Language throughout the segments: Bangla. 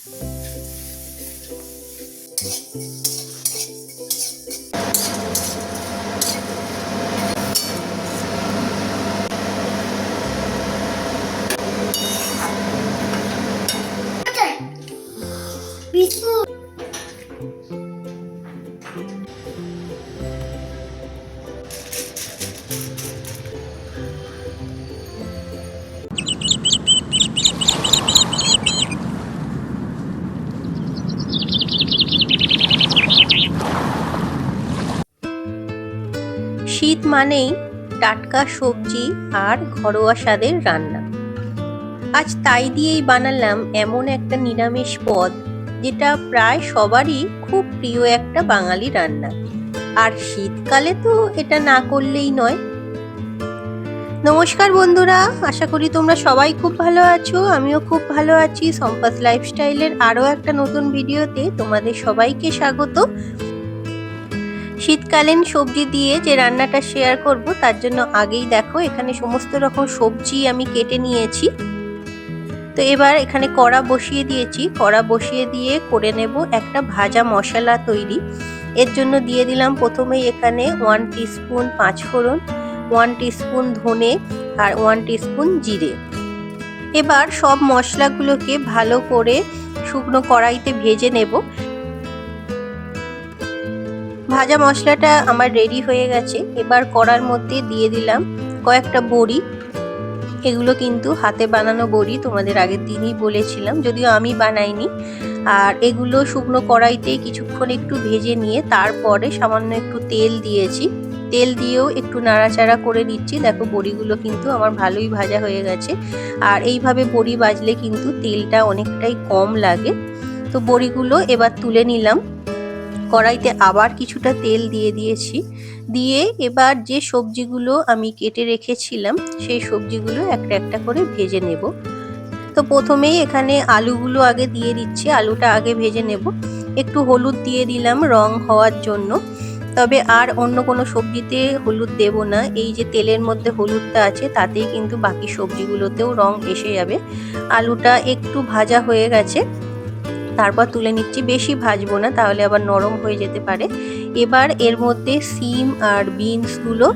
শীত মানেই টাটকা সবজি আর ঘরোয়া স্বাদের রান্না। আজ তাই দিয়েই বানালাম এমন একটা নিরামিষ পদ যেটা প্রায় সবারই খুব প্রিয় একটা বাঙালি রান্না। আর শীতকালে তো এটা না করলেই নয়। নমস্কার বন্ধুরা, আশা করি তোমরা সবাই খুব ভালো আছো। আমিও খুব ভালো আছি। সম্পাস লাইফস্টাইলের আরও একটা নতুন ভিডিওতে তোমাদের সবাইকে স্বাগত। শীতকালীন সবজি দিয়ে যে রান্নাটা শেয়ার করব তার জন্য আগেই দেখো এখানে সমস্ত রকম সবজি আমি কেটে নিয়েছি। তো এবার এখানে কড়া বসিয়ে দিয়েছি। কড়া বসিয়ে দিয়ে করে নেব একটা ভাজা মশলা তৈরি। এর জন্য দিয়ে দিলাম প্রথমেই এখানে 1 টিস্পুন পাঁচফোড়ন, 1 টিস্পুন ধনে আর 1 টিস্পুন জিরে। এবার সব মশলাগুলোকে ভালো করে শুকনো কড়াইতে ভেজে নেব। ভাজা মশলাটা আমার রেডি হয়ে গেছে। এবার কড়ার মধ্যে দিয়ে দিলাম কয়েকটা বড়ি। এগুলো কিন্তু হাতে বানানো বড়ি, তোমাদের আগের দিনই বলেছিলাম, যদিও আমি বানাইনি। আর এগুলো শুকনো কড়াইতে কিছুক্ষণ একটু ভেজে নিয়ে তারপরে সামান্য একটু তেল দিয়েছি। তেল দিয়েও একটু নাড়াচাড়া করে নিচ্ছি। দেখো বড়িগুলো কিন্তু আমার ভালোই ভাজা হয়ে গেছে। আর এইভাবে বড়ি ভাজলে কিন্তু তেলটা অনেকটাই কম লাগে। তো বড়িগুলো এবার তুলে নিলাম। কড়াইতে আবার কিছুটা তেল দিয়ে দিয়েছি। দিয়ে এবার যে সবজিগুলো আমি কেটে রেখেছিলাম সেই সবজিগুলো একটা একটা করে ভেজে নেব। তো প্রথমেই এখানে আলুগুলো আগে দিয়ে দিচ্ছি। আলুটা আগে ভেজে নেব। একটু হলুদ দিয়ে দিলাম রং হওয়ার জন্য। তবে আর অন্য কোনো সবজিতে হলুদ দেব না। এই যে তেলের মধ্যে হলুদটা আছে তাতেই কিন্তু বাকি সবজিগুলোতেও রং এসে যাবে। আলুটা একটু ভাজা হয়ে গেছে, তারপর তুলে নিচ্ছি। বেশি ভাজবো না, তাহলে আবার নরম হয়ে যেতে পারে। এবার এর মধ্যে সিম আর বিনসগুলো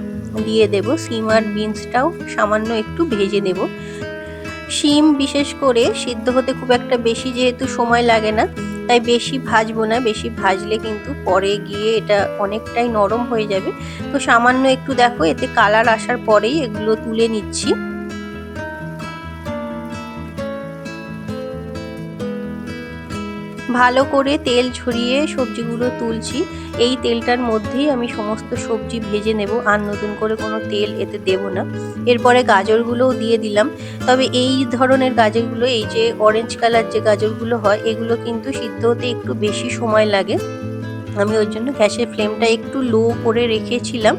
দিয়ে দেব। সিম আর বিনসটাও সামান্য একটু ভেজে নেব। শিম বিশেষ করে সিদ্ধ হতে খুব একটা বেশি যেহেতু সময় লাগে না, তাই বেশি ভাজবো না। বেশি ভাজলে কিন্তু পরে গিয়ে এটা অনেকটাই নরম হয়ে যাবে। তো সামান্য একটু দেখো এতে কালার আসার পরেই এগুলো তুলে নিচ্ছি। ভালো করে তেল ঝরিয়ে সবজিগুলো তুলছি। এই তেলটার মধ্যেই আমি সমস্ত সবজি ভেজে নেব, আর নতুন করে কোনো তেল এতে দেব না। এরপরে গাজরগুলোও দিয়ে দিলাম। তবে এই ধরনের গাজরগুলো, এই যে অরেঞ্জ কালার যে গাজরগুলো হয়, এগুলো কিন্তু সিদ্ধ হতে একটু বেশি সময় লাগে। আমি ওই জন্য গ্যাসের ফ্লেমটা একটু লো করে রেখেছিলাম।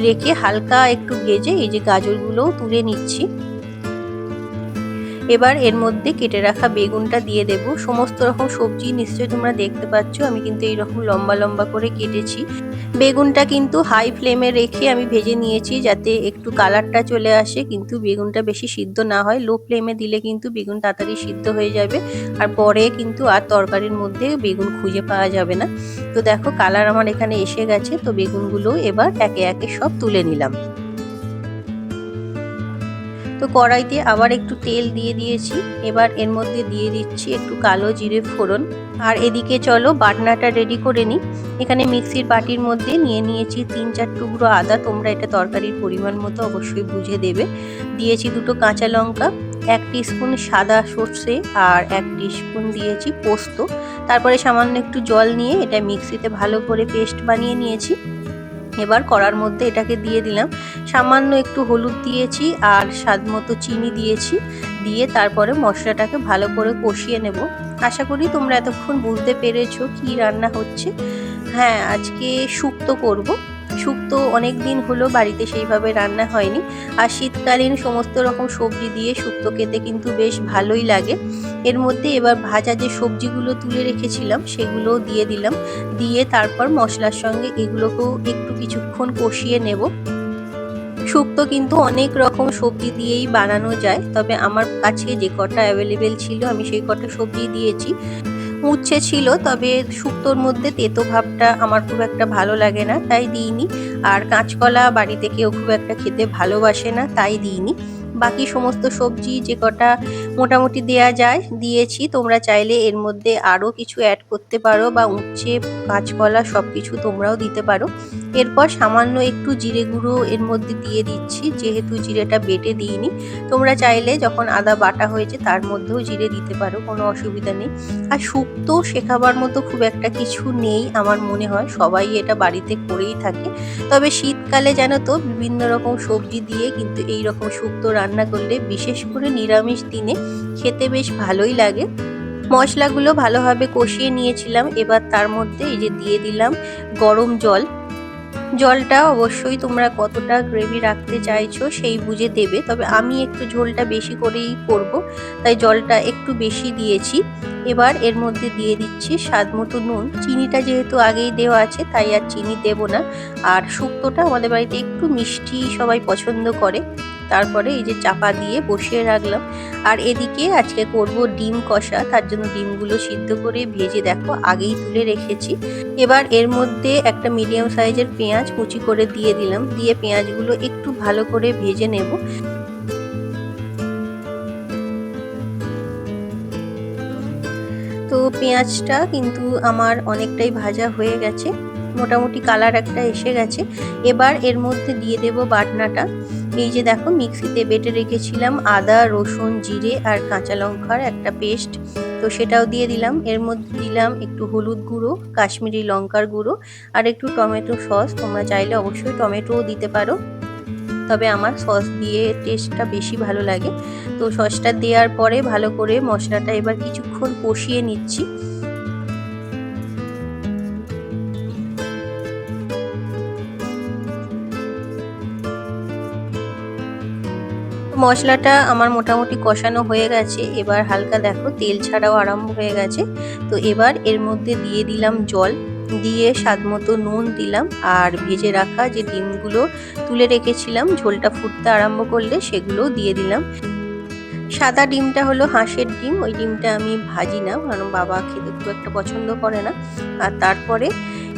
রেখে হালকা একটু ভেজে এই যে গাজরগুলোও তুলে নিচ্ছি। এবার এর মধ্যে কেটে রাখা বেগুনটা দিয়ে দেব। সমস্ত রকম সবজি নিশ্চয়ই তোমরা দেখতে পাচ্ছ আমি কিন্তু এইরকম লম্বা লম্বা করে কেটেছি। বেগুনটা কিন্তু হাই ফ্লেমে রেখে আমি ভেজে নিয়েছি যাতে একটু কালারটা চলে আসে, কিন্তু বেগুনটা বেশি সিদ্ধ না হয়। লো ফ্লেমে দিলে কিন্তু বেগুন তাড়াতাড়ি সিদ্ধ হয়ে যাবে, আর পরে কিন্তু আর তরকারির মধ্যে বেগুন খুঁজে পাওয়া যাবে না। তো দেখো কালার আমার এখানে এসে গেছে। তো বেগুনগুলো এবার একে একে সব তুলে নিলাম। তো কড়াইতে আবার একটু তেল দিয়ে দিয়েছি। এবার এর মধ্যে দিয়ে দিচ্ছি একটু কালো জিরে ফোড়ন। আর এদিকে চলো বাটনাটা রেডি করে নিই। এখানে মিক্সির বাটির মধ্যে নিয়ে নিয়েছি 3-4 টুকরো আদা। তোমরা এটা তরকারির পরিমাণ মতো অবশ্যই বুঝে দেবে। দিয়েছি 2টো কাঁচা লঙ্কা, 1 টিস্পুন সাদা সর্ষে আর 1 টিস্পুন দিয়েছি পোস্ত। তারপরে সামান্য একটু জল নিয়ে এটা মিক্সিতে ভালো করে পেস্ট বানিয়ে নিয়েছি। এবার কড়ার মধ্যে এটাকে দিয়ে দিলাম। সামান্য একটু হলুদ দিয়েছি আর স্বাদ মতো চিনি দিয়েছি। দিয়ে তারপরে মশলাটাকে ভালো করে কষিয়ে নেব। আশা করি তোমরা এতক্ষণ বুঝতে পেরেছো কি রান্না হচ্ছে। হ্যাঁ, আজকে শুক্তো করব। শুক্তো অনেক দিন হলো বাড়িতে সেইভাবে রান্না হয়নি। আর শীতকালীন সমস্ত রকম সবজি দিয়ে শুক্তো খেতে কিন্তু বেশ ভালোই লাগে। এর মধ্যে এবার ভাজা যে সবজিগুলো তুলে রেখেছিলাম সেগুলোও দিয়ে দিলাম। দিয়ে তারপর মশলার সঙ্গে এগুলোকেও একটু কিছুক্ষণ কষিয়ে নেব। শুক্তো কিন্তু অনেক রকম সবজি দিয়েই বানানো যায়, তবে আমার কাছে যে কটা অ্যাভেলেবেল ছিল আমি সেই কটা সবজি দিয়েছি। উচ্ছে ছিল, তবে শুক্তোর মধ্যে তেতো ভাবটা আমার খুব একটা ভালো লাগে না, তাই দিইনি। আর কাঁচকলা বাড়িতে কেউ খুব একটা খেতে ভালোবাসে না, তাই দিইনি। বাকি সমস্ত সবজি যে কটা মোটামুটি দেয়া যায় দিয়েছি। তোমরা চাইলে এর মধ্যে আরও কিছু অ্যাড করতে পারো, বা উচ্ছে কাঁচকলা সব কিছু তোমরাও দিতে পারো। এরপর সামান্য একটু জিরে গুঁড়ো এর মধ্যে দিয়ে দিচ্ছি, যেহেতু জিরেটা বেটে দিইনি। তোমরা চাইলে যখন আদা বাটা হয়েছে তার মধ্যেও জিরে দিতে পারো, কোনো অসুবিধা নেই। আর শুক্তো শেখাবার মতো খুব একটা কিছু নেই আমার মনে হয়, সবাই এটা বাড়িতে করেই থাকে। তবে শীতকালে জানো তো বিভিন্ন রকম সবজি দিয়ে কিন্তু এই রকম শুক্তো রান্না করলে, বিশেষ করে নিরামিষ দিনে খেতে বেশ ভালোই লাগে। মশলাগুলো ভালোভাবে কষিয়ে নিয়েছিলাম, এবার তার মধ্যে এই যে দিয়ে দিলাম গরম জল। জলটা অবশ্যই তোমরা কতটা গ্রেভি রাখতে চাইছো সেই বুঝে দেবে, তবে আমি একটু ঝোলটা বেশি করেই করব, তাই জলটা একটু বেশি দিয়েছি। এবার এর মধ্যে দিয়ে দিচ্ছি স্বাদ মতো নুন। চিনিটা যেহেতু আগেই দেওয়া আছে তাই আর চিনি দেব না। আর শুক্তোটা আমাদের বাড়িতে একটু মিষ্টি সবাই পছন্দ করে। তারপরে এই যে চাপা দিয়ে বসিয়ে রাখলাম। আর এদিকে আজকে করব ডিম কষা, তার জন্য ডিমগুলো সিদ্ধ করে ভেজে দেখো আগেই তুলে রেখেছি। এবার এর মধ্যে একটা মিডিয়াম সাইজের পেঁয়াজ কুচি করে দিয়ে দিলাম, দিয়ে পেঁয়াজগুলো একটু ভালো করে ভেজে নেব। তো পেঁয়াজটা কিন্তু আমার অনেকটাই ভাজা হয়ে গেছে, মোটামুটি কালার একটা এসে গেছে। এবার এর মধ্যে দিয়ে দেব বাটনাটা। এই যে দেখো মিক্সিতে বেটে রেখেছিলাম আদা রসুন জিরে আর কাঁচা লঙ্কার একটা পেস্ট, তো সেটাও দিয়ে দিলাম। এর মধ্যে দিলাম একটু হলুদ গুঁড়ো, কাশ্মীরি লঙ্কার গুঁড়ো আর একটু টমেটো সস। তোমরা চাইলে অবশ্যই টমেটোও দিতে পারো, তবে আমার সস দিয়ে টেস্টটা বেশি ভালো লাগে। তো সসটা দেওয়ার পরে ভালো করে মশলাটা এবার কিছুক্ষণ কষিয়ে নিচ্ছি। মশলাটা আমার মোটামুটি কষানো হয়ে গেছে, এবার হালকা দেখো তেল ছাড়াও আরম্ভ হয়ে গেছে। তো এবার এর মধ্যে দিয়ে দিলাম জল, দিয়ে স্বাদ মতো নুন দিলাম, আর ভেজে রাখা যে ডিমগুলো তুলে রেখেছিলাম ঝোলটা ফুটতে আরম্ভ করলে সেগুলোও দিয়ে দিলাম। সাদা ডিমটা হলো হাঁসের ডিম, ওই ডিমটা আমি ভাজি না, কারণ বাবা খেতে খুব একটা পছন্দ করে না। আর তারপরে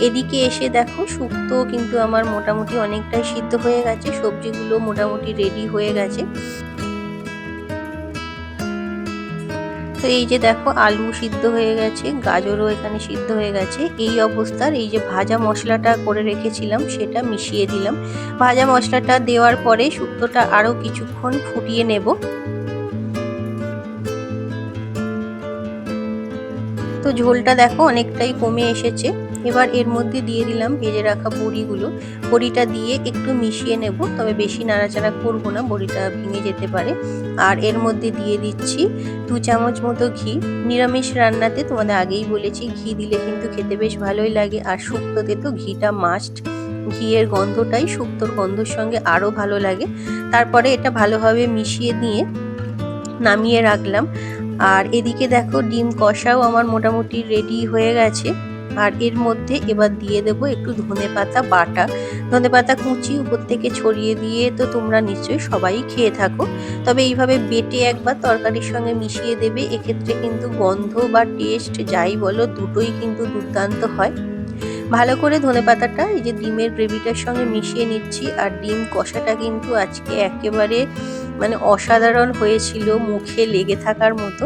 এদিকে এসে দেখো শুক্তো কিন্তু আমার মোটামুটি অনেকটাই সিদ্ধ হয়ে গেছে, সবজিগুলো মোটামুটি রেডি হয়ে গেছে। তো এই যে দেখো আলু সিদ্ধ হয়ে গেছে, গাজরও এখানে সিদ্ধ হয়ে গেছে। এই অবস্থার এই যে ভাজা মশলাটা করে রেখেছিলাম সেটা মিশিয়ে দিলাম। ভাজা মশলাটা দেওয়ার পরে শুক্তোটা আরও কিছুক্ষণ ফুটিয়ে নেব। তো ঝোলটা দেখো অনেকটাই কমে এসেছে। এবার এর মধ্যে দিয়ে দিলাম ভেজে রাখা বড়িগুলো। বড়িটা দিয়ে একটু মিশিয়ে নেব, তবে বেশি নাড়াচাড়া করবো না, বড়িটা ভেঙে যেতে পারে। আর এর মধ্যে দিয়ে দিচ্ছি 2 চামচ মতো ঘি। নিরামিষ রান্নাতে তোমাদের আগেই বলেছি ঘি দিলে কিন্তু খেতে বেশ ভালোই লাগে, আর শুক্তোতে তো ঘিটা মাস্ট। ঘিয়ের গন্ধটাই শুক্তোর গন্ধর সঙ্গে আরও ভালো লাগে। তারপরে এটা ভালোভাবে মিশিয়ে নিয়ে নামিয়ে রাখলাম। আর এদিকে দেখো ডিম কষাও আমার মোটামুটি রেডি হয়ে গেছে। আর এর মধ্যে এবার দিয়ে দেব একটু ধনেপাতা বাটা, ধনেপাতা কুচি উপর থেকে ছড়িয়ে দিয়ে তো তোমরা নিশ্চয়ই সবাই খেয়ে থাকো, তবে এইভাবে বেটে একবার তরকারির সঙ্গে মিশিয়ে দেবে, এক্ষেত্রে কিন্তু গন্ধ বা টেস্ট যাই বলো দুটোই কিন্তু দুর্দান্ত হয়। ভালো করে ধনেপাতাটা এই যে ডিমের গ্রেভিটার সঙ্গে মিশিয়ে নিচ্ছি। আর ডিম কষাটা কিন্তু আজকে একেবারে মানে অসাধারণ হয়েছিল, মুখে লেগে থাকার মতো।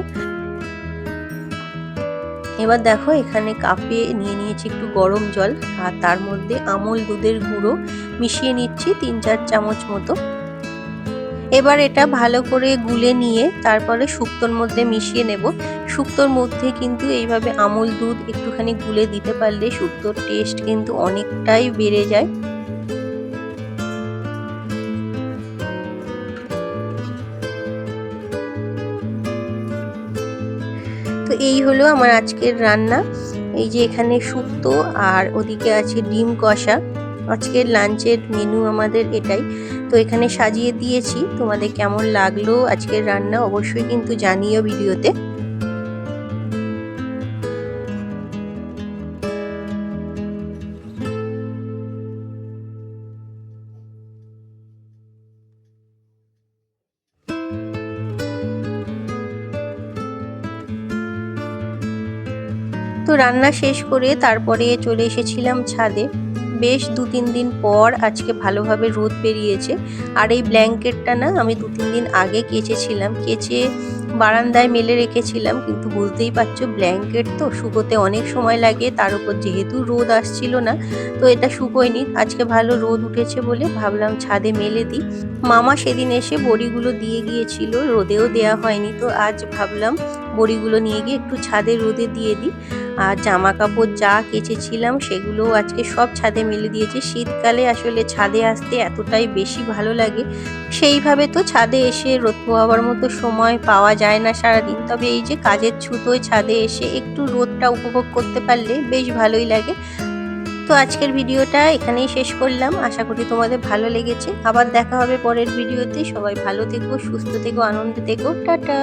এবার দেখো এখানে কাপে নিয়ে নিয়েছি একটু গরম জল, আর তার মধ্যে আমুল দুধের গুঁড়ো মিশিয়ে নিচ্ছি 3-4 চামচ মতো। এবার এটা ভালো করে গুলে নিয়ে তারপরে শুক্তোর মধ্যে মিশিয়ে নেব। শুক্তোর মধ্যে কিন্তু এইভাবে আমুল দুধ একটুখানি গুলে দিতে পারলে শুক্তোর টেস্ট কিন্তু অনেকটাই বেড়ে যায়। তো এই হলো আমার আজকের রান্না। এই যে এখানে শুক্তো আর ওদিকে আছে ডিম কষা। আজকের লাঞ্চের মেনু আমাদের এটাই। তো এখানে সাজিয়ে দিয়েছি, তোমাদের কেমন লাগলো আজকের রান্না অবশ্যই কিন্তু জানিও ভিডিওতে। তো রান্না শেষ করে তারপরে চলে এসেছিলাম ছাদে। বেশ 2-3 দিন পর আজকে ভালোভাবে রোদ বেরিয়েছে। আর এই ব্ল্যাঙ্কেটটা না আমি 2-3 দিন আগে কেচেছিলাম, কেচে বারান্দায় মেলে রেখেছিলাম, কিন্তু বুঝতেই পারছো ব্ল্যাঙ্কেট তো শুকোতে অনেক সময় লাগে, তার উপর যেহেতু রোদ আসছিল না তো এটা শুকোয়নি। আজকে ভালো রোদ উঠেছে বলে ভাবলাম ছাদে মেলে দিই। মামা সেদিন এসে বড়িগুলো দিয়ে গিয়েছিল, রোদেও দেয়া হয়নি, তো আজ ভাবলাম বড়িগুলো নিয়ে গিয়ে একটু ছাদে রোদে দিয়ে দিই। আর জামা কাপড় যা কেচেছিলাম সেগুলো আজকে সব ছাদে মেলে দিয়েছি। শীতকালে আসলে ছাদে আসতে এতটাই বেশি ভালো লাগে, সেইভাবে তো ছাদে এসে রোদ পোহাবার মতো সময় পাওয়া যায় না সারাদিন, তবে এই যে কাজের ছুতোয় ছাদে এসে একটু রোদটা উপভোগ করতে পারলে বেশ ভালোই লাগে। তো আজকের ভিডিওটা এখানেই শেষ করলাম, আশা করি তোমাদের ভালো লেগেছে। আবার দেখা হবে পরের ভিডিওতে। সবাই ভালো থেকো, সুস্থ থেকো, আনন্দে থেকো, টাটা।